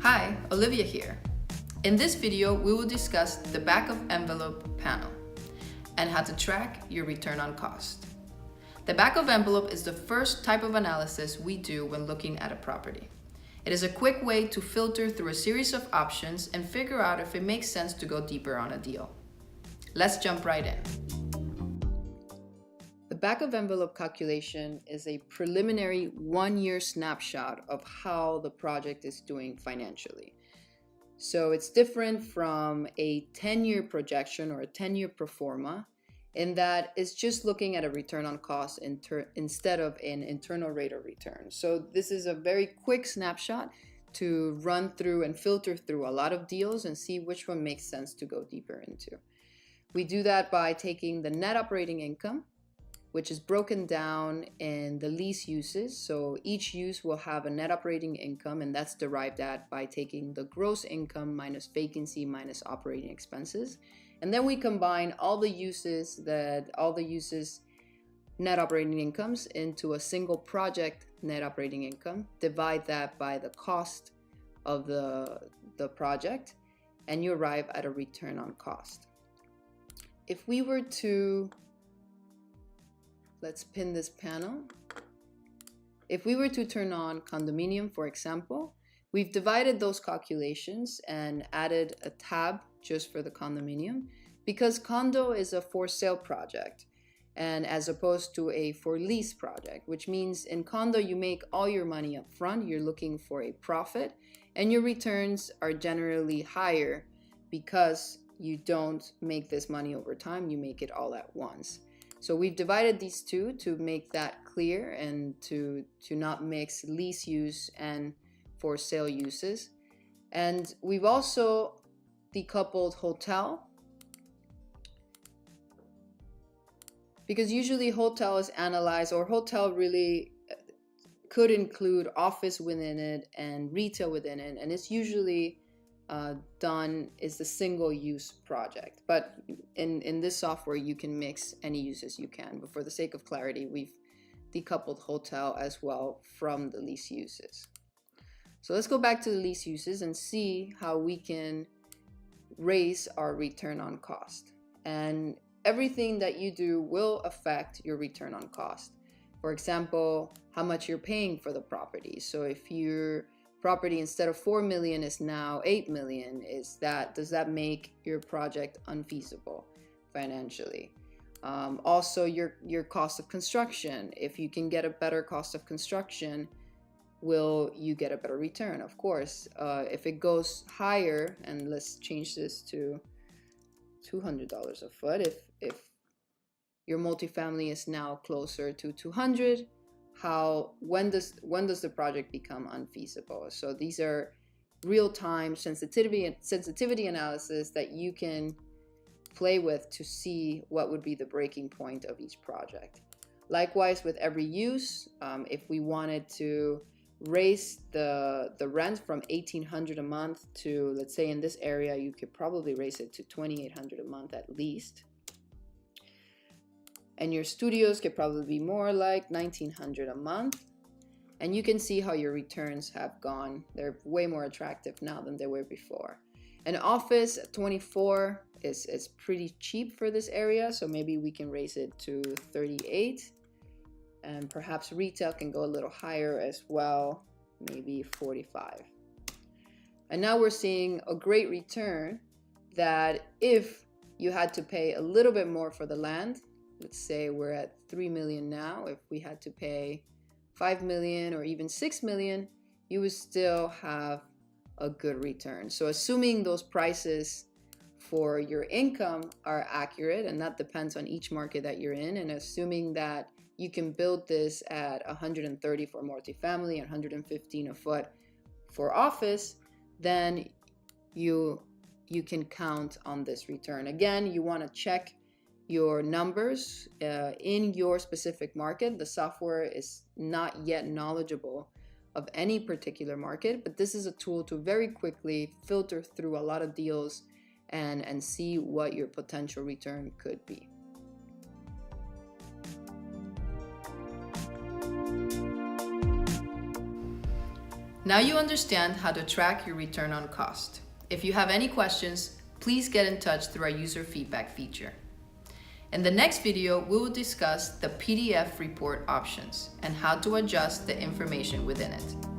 Hi, Olivia here. In this video, we will discuss the back of envelope panel and how to track your return on cost. The back of envelope is the first type of analysis we do when looking at a property. It is a quick way to filter through a series of options and figure out if it makes sense to go deeper on a deal. Let's jump right in. The back of envelope calculation is a preliminary one-year snapshot of how the project is doing financially. So it's different from a 10-year projection or a 10-year pro forma in that it's just looking at a return on cost instead of an internal rate of return. So this is a very quick snapshot to run through and filter through a lot of deals and see which one makes sense to go deeper into. We do that by taking the net operating income, which is broken down in the lease uses. So each use will have a net operating income, and that's derived at by taking the gross income minus vacancy minus operating expenses. And then we combine all the uses net operating incomes into a single project net operating income, divide that by the cost of the project, and you arrive at a return on cost. If we were to let's pin this panel. If we were to turn on condominium, for example, we've divided those calculations and added a tab just for the condominium because condo is a for sale project and as opposed to a for lease project, which means in condo you make all your money up front, you're looking for a profit, and your returns are generally higher because you don't make this money over time, you make it all at once. So we've divided these two to make that clear and to not mix lease use and for sale uses. And we've also decoupled hotel because usually hotel is analyzed, or hotel really could include office within it and retail within it, and it's usually done is the single use project, but in this software you can mix any uses you can, but for the sake of clarity we've decoupled hotel as well from the lease uses. So let's go back to the lease uses and see how we can raise our return on cost, and everything that you do will affect your return on cost. For example, how much you're paying for the property. So if your property instead of 4 million is now 8 million, does that make your project unfeasible financially? Also your cost of construction. If you can get a better cost of construction, will you get a better return? Of course. If it goes higher, and let's change this to $200 a foot, if your multifamily is now closer to 200, when does the project become unfeasible? So these are real-time sensitivity analysis that you can play with to see what would be the breaking point of each project. Likewise with every use, if we wanted to raise the rent from $1,800 a month to, let's say in this area, you could probably raise it to $2,800 a month at least. And your studios could probably be more like $1,900 a month. And you can see how your returns have gone. They're way more attractive now than they were before. An office at 24 is pretty cheap for this area, so maybe we can raise it to 38. And perhaps retail can go a little higher as well, maybe 45. And now we're seeing a great return that if you had to pay a little bit more for the land, let's say we're at 3 million now, if we had to pay 5 million or even 6 million, you would still have a good return. So assuming those prices for your income are accurate, and that depends on each market that you're in, and assuming that you can build this at 130 for multifamily and 115 a foot for office, then you can count on this return. Again, you want to check your numbers in your specific market. The software is not yet knowledgeable of any particular market, but this is a tool to very quickly filter through a lot of deals and see what your potential return could be. Now you understand how to track your return on cost. If you have any questions, please get in touch through our user feedback feature. In the next video, we will discuss the PDF report options and how to adjust the information within it.